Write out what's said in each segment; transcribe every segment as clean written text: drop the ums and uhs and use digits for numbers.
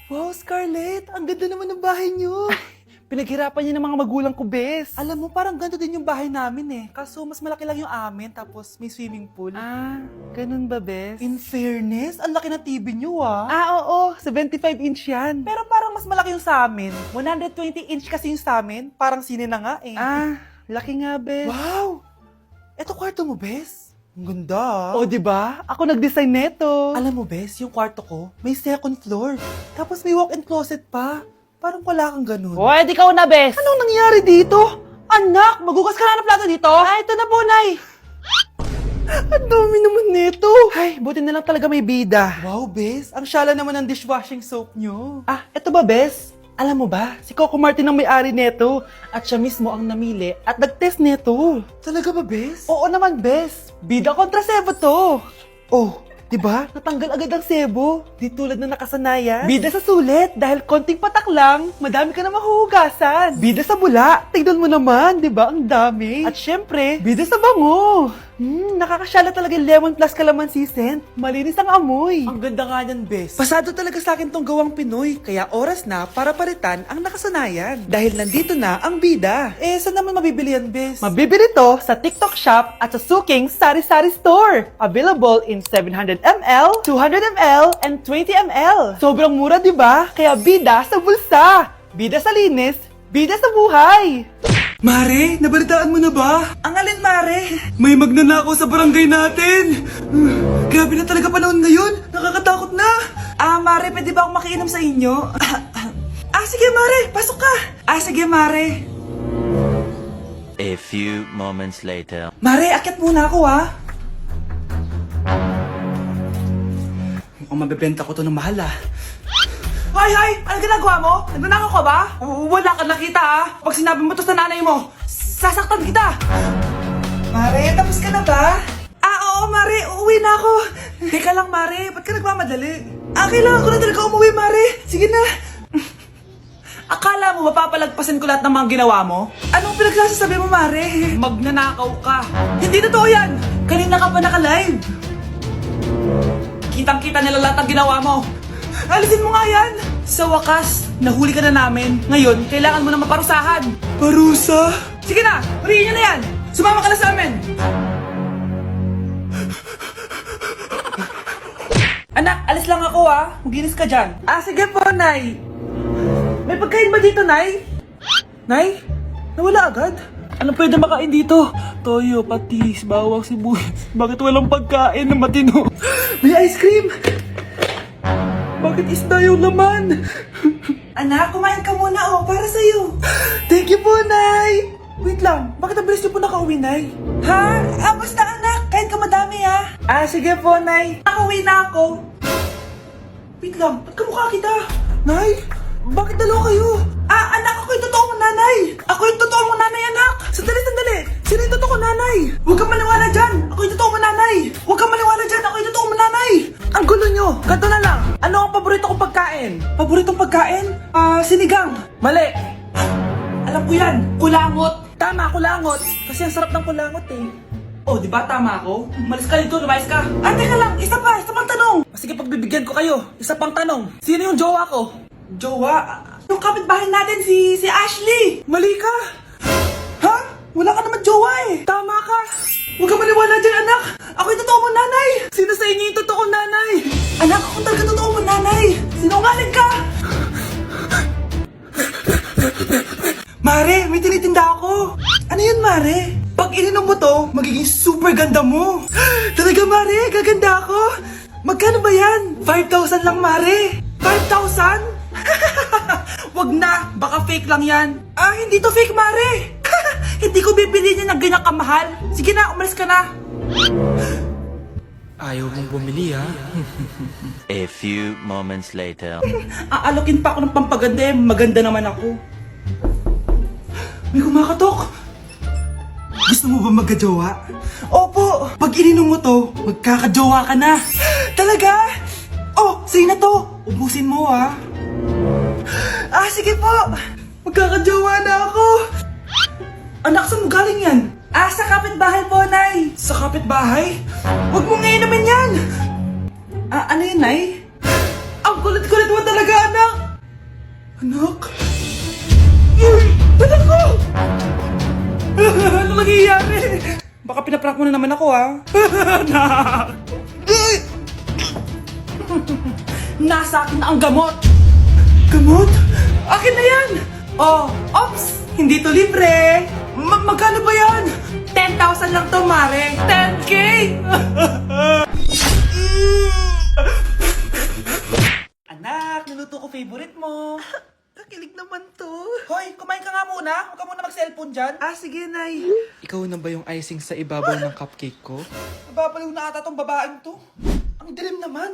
Wow, Scarlett! Ang ganda naman ng bahay niyo! Pinaghirapan niya ng mga magulang ko, bes. Alam mo, parang ganito din yung bahay namin eh. Kaso mas malaki lang yung amin, tapos may swimming pool. Ah, ganun ba, bes? In fairness, ang laki ng TV niyo ah. Oo, 75-inch yan. Pero parang mas malaki yung sa amin. 120-inch kasi yung sa amin. Parang sine na nga eh. Laki nga, bes. Wow! Eto kwarto mo, bes. Ang ganda. O, diba? Ako nag-design neto. Alam mo, bes, yung kwarto ko, may second floor. Tapos may walk-in closet pa. Parang wala kang ganun. O, edi ikaw na, bes. Anong nangyari dito? Anak, magugas ka na ng plato dito? Ito na po, Nay. Ang dami naman nito. Ay, buti na lang talaga may bida. Wow, bes. Ang syala naman ng dishwashing soap nyo. Eto ba, bes? Alam mo ba, si Coco Martin ang may-ari neto. At siya mismo ang namili at nag-test neto. Talaga ba, bes? Oo naman, bes. Bida kontra sebo to. Oh, diba? Natanggal agad ang sebo. Di tulad na nakasanayan. Bida sa sulit. Dahil konting patak lang, madami ka na mahuhugasan. Bida sa bula. Tignan mo naman, diba? Ang dami. At syempre, bida sa bango. Nakakasyala talaga yung lemon plus calamansi scent. Malinis ang amoy. Ang ganda nga niyan, bes. Pasado talaga sa akin tong gawang Pinoy. Kaya oras na para palitan ang nakasanayan. Dahil nandito na ang bida. Saan naman mabibili yan, bes? Mabibili to sa TikTok Shop at sa Suking Sari Sari Store. Available in 700ml, 200ml, and 20ml. Sobrang mura, di ba? Kaya bida sa bulsa. Bida sa linis. Bida sa buhay. Mare, nabalitaan mo na ba? Ang alin, Mare? May magnanakaw sa barangay natin. Grabe na talaga panahon ngayon. Nakakatakot na. Mare, pwede ba akong makiinom sa inyo? Sige, Mare. Pasok ka. Sige, Mare. A few moments later. Mare, akyat muna ako, Mukhang mabibenta ko to ng mahal, Hay! Ano ginagawa mo? Nagnanakaw ka ba? Wala ka nakita, Pag sinabi mo to sa nanay mo, sasaktan kita! Mare, tapos ka na ba? Oo, Mare. Uuwi na ako. Teka lang, Mare. Ba't ka nagmamadali? Kailangan ko na talaga umuwi, Mare. Sige na. Akala mo mapapalagpasan ko lahat ng mga ginawa mo? Anong pinagsasabi mo, Mare? Magnanakaw ka. Hindi totoo yan. Kanina ka pa naka-live. Kitang-kita nila lahat ng ginawa mo. Alisin mo nga yan! Sa wakas, nahuli ka na namin. Ngayon, kailangan mo na maparusahan. Parusa? Sige na! Huriin niyo na yan! Sumama ka na sa amin! Anak, alis lang ako Maginis ka dyan. Sige po, Nay. May pagkain ba dito, Nay? Nay? Nawala agad? Ano pwede makain dito? Toyo, patis, bawang, sibuyas. Bakit walang pagkain na matino? May ice cream! Bakit isda yung laman? Anak, kumain ka muna para sa'yo. Thank you po, Nay! Wait lang, bakit ang bilis niyo po nakauwi, Nay? Basta anak, kain ka madami sige po, Nay. Nakauwi na ako. Wait lang, ba't kamukha kita? Nay, bakit dalawa kayo? Anak, ako yung totoo mong nanay. Ako yung totoo mong nanay, anak. Sandali. Sino yung totoo kong nanay? Huwag kang maniwala dyan. Ako yung totoo mong nanay. Huwag kang maniwala dyan. Ako yung totoo mong nanay. Ang gulo nyo. Ganto na lang. Ano ang paborito kong pagkain? Paboritong pagkain? Sinigang. Mali. Alam ko yan. Kulangot. Tama, kulangot. Kasi ang sarap ng kulangot di ba tama ako? Malis ka dito, lumayas ka. Teka lang. Isa pang tanong. Sige, pagbibigyan ko kayo. Isa pang tanong. Sino yung jowa ko? Jowa? Yung kapitbahay natin, si Ashley! Mali ka! Wala ka naman jowa Tama ka! Huwag ka maniwala dyan, anak! Ako yung totoo mong nanay! Sino sa inyo yung totoo nanay? Anak, ako talaga totoo mong nanay! Sinungaling ka! Mare, may tinitinda ako! Ano yun, Mare? Pag ininom mo to, magiging super ganda mo! Talaga, Mare? Gaganda ako? Magkano ba yan? 5,000 lang, Mare! 5,000? Wag na, baka fake lang yan. Hindi to fake, Mare. Hindi ko bibili niya ng ganyan kamahal. Sige na, umalis ka na. Ayaw mong bumili, A few moments later. Aalokin pa ako ng pampaganda maganda naman ako. May kumakatok. Gusto mo ba magkajowa? Opo, pag ininom mo to, magkakajowa ka na. Talaga? Sige na to. Ubusin mo, sige po. Magkakajowa na ako. Anak, saan mo galing yan? Sa kapitbahay po, Nay. Sa kapitbahay? Huwag mo ngayon naman yan. Ano yun, Nay? Ang kulit-kulit mo talaga, anak. Anak? Uy! Anak ko! Ano nangyayari? Baka pinaprank mo na naman ako, ha? Anak! Nasa akin na ang gamot! Gamot? Akin na yan! Oh, ops! Hindi to libre! Magkano ba yan? 10,000 lang to, Mare! 10K! Anak, niluto ko favorite mo. Kakilig naman to. Hoy, kumain ka nga muna. Huwag ka muna mag-cellphone dyan. Ah, sige, Nay. Ikaw na ba yung icing sa ibabaw ng cupcake ko? Nababaliw na ata tong babaeng to. Ang dilim naman.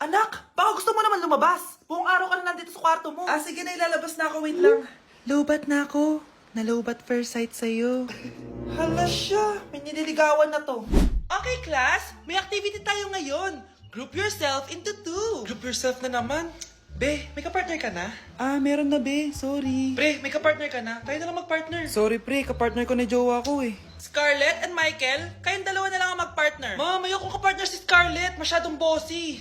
Anak, baka gusto mo naman lumabas. Buong araw ka na nandito sa kwarto mo. Ah, sige na, ilalabas na ako. Wait lang. Lobat na ako. Nalobat first sight sa'yo. Hala siya, may nililigawan na to. Okay, class, may activity tayo ngayon. Group yourself into 2. Group yourself na naman. Be, may kapartner ka na? Ah, meron na be, sorry. Pre, may kapartner ka na? Tayo na lang magpartner. Sorry pre, kapartner ko na jowa ko eh. Scarlett and Michael, kayong dalawa na lang ang magpartner. Ma'am, ayoko kapartner si Scarlett. Masyadong bossy.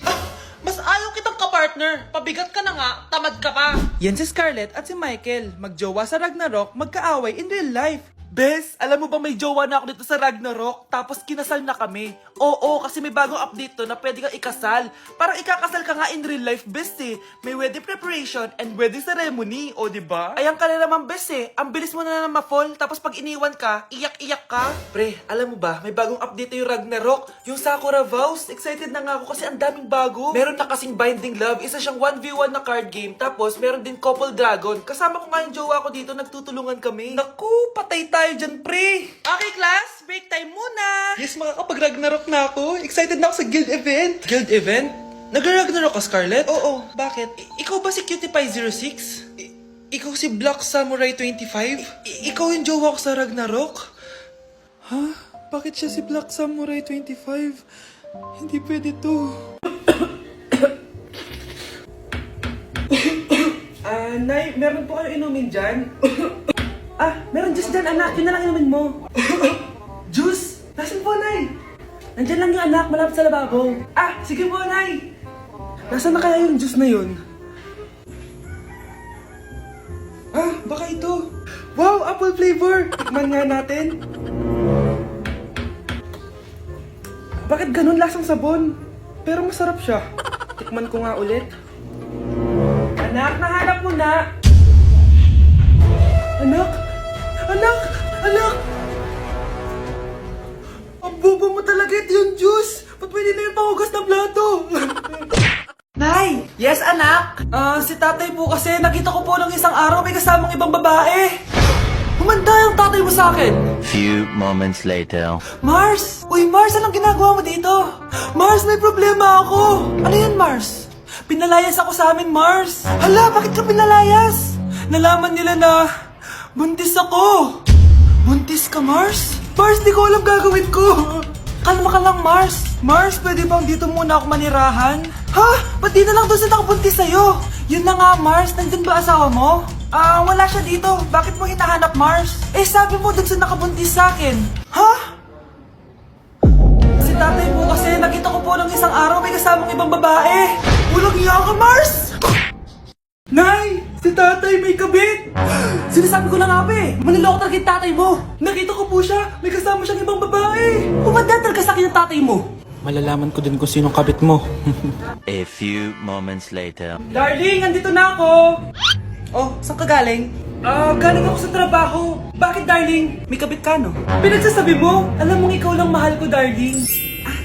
Mas ayaw kitang kapartner. Pabigat ka na nga, tamad ka pa. Yan si Scarlett at si Michael, magjowa sa Ragnarok, magkaaway in real life. Bes, alam mo ba may jowa na ako dito sa Ragnarok, tapos kinasal na kami? Oo, kasi may bagong update to na pwede kang ikasal. Parang ikakasal ka nga in real life, bes eh. May wedding preparation and wedding ceremony, o diba? Ayan ka na naman, bes eh. Ang bilis mo na ma-fall, tapos pag iniwan ka, iyak-iyak ka. Pre, alam mo ba, may bagong update yung Ragnarok, yung Sakura Vows. Excited na nga ako kasi ang daming bago. Meron na kasing Binding Love, isa siyang 1v1 na card game, tapos meron din Couple Dragon. Kasama ko nga yung jowa ko dito, nagtutulungan kami. Naku, patay tayo dyan, pre. Okay, class, break time muna. Yes, makakapag-Ragnarok na ako. Excited na ako sa guild event. Guild event? Nag-Ragnarok ka, Scarlett? Oo, Bakit? Ikaw ba si Cutie Pie 06? Ikaw si Black Samurai 25? Ikaw yung jowa ko sa Ragnarok? Ha? Bakit siya si Black Samurai 25? Hindi pwede to. Nay, meron po kayo inumin dyan? Meron juice dyan, anak. Yun na lang inumin mo. Juice? Nasaan po, Nay? Nandyan lang yung anak, malapit sa lababo. Sige po, Nay. Nasaan na kaya yung juice na yun? Baka ito. Wow, apple flavor. Tikman nga natin. Bakit ganun lasang sabon? Pero masarap siya. Tikman ko nga ulit. Anak, nahanap mo na. Anak! Anak! Anak! Ang bobo mo talaga, ito yung juice! Ba't pwede na yung panghugas ng plato? Nay! Yes, anak? Si tatay po kasi nakita ko po ng isang araw may kasamang ibang babae. Humanda yung tatay mo sa akin. Few moments later. Mars! Uy, Mars, anong ginagawa mo dito? Mars, may problema ako. Ano yan, Mars? Pinalayas ako sa amin, Mars. Hala, bakit ka pinalayas? Nalaman nila na buntis ako. Buntis ka, Mars? Mars, di ko alam gagawin ko. Kalma ka lang, Mars. Mars, pwede bang dito muna ako manirahan? Ha? Ba't di na lang doon sa nakabuntis sa'yo? Yun na nga, Mars. Nandun ba asawa mo? Wala siya dito. Bakit mo hinahanap, Mars? Sabi mo dun sa nakabuntis sa akin. Ha? Si tatay po kasi nakita ko po ng isang araw may kasamang ibang babae. Walang iya ka, Mars! Nay! Si tatay may kabit! Sinasabi ko na nga ba eh! Maniloko talaga yung tatay mo! Nakita ko po siya! May kasama siyang ibang babae! Umanda talaga sa akin yung tatay mo! Malalaman ko din kung sinong kabit mo. A few moments later. Darling, andito na ako! Oh, saan ka galing? Galing ako sa trabaho. Bakit, darling? May kabit ka, no? Pinagsasabi mo? Alam mong ikaw lang mahal ko, darling.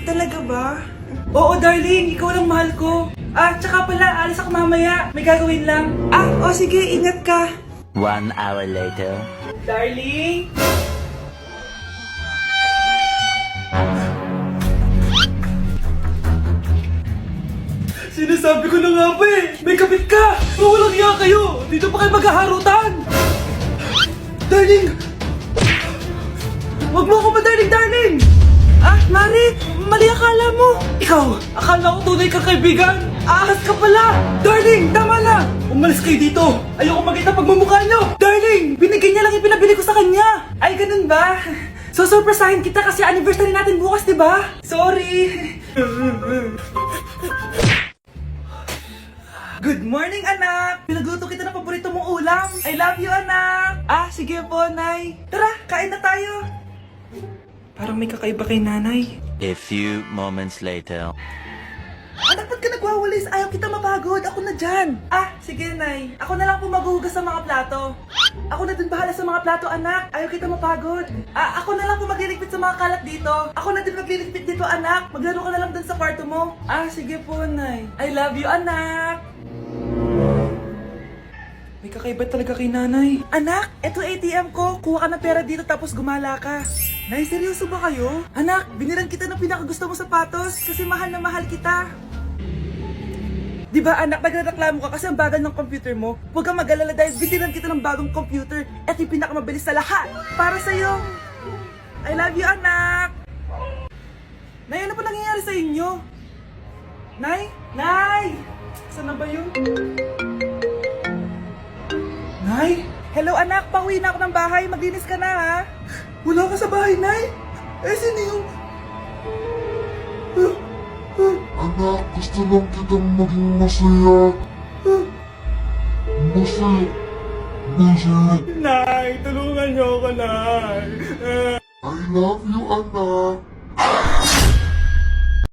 Talaga ba? Oo, darling. Ikaw lang mahal ko. Tsaka pala, alis ako mamaya. May gagawin lang. Sige. Ingat ka. 1 hour later. Darling? Sinasabi ko na nga ba eh! May kabit ka! Walang iya kayo! Dito pa kayo maghaharutan! Darling! Huwag mo ako ma-darling, darling! Mari! Mali akala mo! Ikaw! Akala ko tunay kang kaibigan! Ahas ka pala! Darling! Tama na! Umalis kayo dito! Ayoko makita pagmumukha nyo! Darling! Binigay niya lang yung pinabili ko sa kanya! Ay, ganun ba? So, surpresahin kita kasi anniversary natin bukas, diba? Sorry! Good morning, anak! Pinagluto kita ng paborito mong ulam. I love you, anak. Ah, sige po, Nay. Tara, kain na tayo. Parang may kakaiba kay nanay. A few moments later. Anak, ba't ka nagwawalis? Ayaw kita mapagod. Ako na dyan. Ah, sige, Nay. Ako na lang po maghuhugas sa mga plato. Ako na din bahala sa mga plato, anak. Ayaw kita mapagod. Ah, ako na lang po magliligpit sa mga kalat dito. Ako na din magliligpit dito, anak. Maglaro ka na lang dun sa kwarto mo. Ah, sige po, Nay. I love you, anak. May kakaiba talaga kay nanay. Anak, eto ATM ko. Kuha ka ng pera dito tapos gumala ka. Nay, seryoso ba kayo? Anak, biniran kita ng pinakagusto mo sapatos kasi mahal na mahal kita. Di ba anak, nagreklamo ka kasi ang bagal ng computer mo? Huwag kang mag-alala dahil biniran kita ng bagong computer. Ito yung pinakamabilis sa lahat. Para sa'yo. I love you, anak. Nay, ano pa nangyayari sa inyo? Nay? Nay! Saan na ba yun? Nay? Hello anak, pauwi na ako ng bahay. Maglinis ka na ha. Wala ka sa bahay, Nay? Eh, sino yung... Anak, gusto lang kitang maging masaya. Masaya. Masaya. Nay, tulungan niyo ako, Nay. I love you, anak.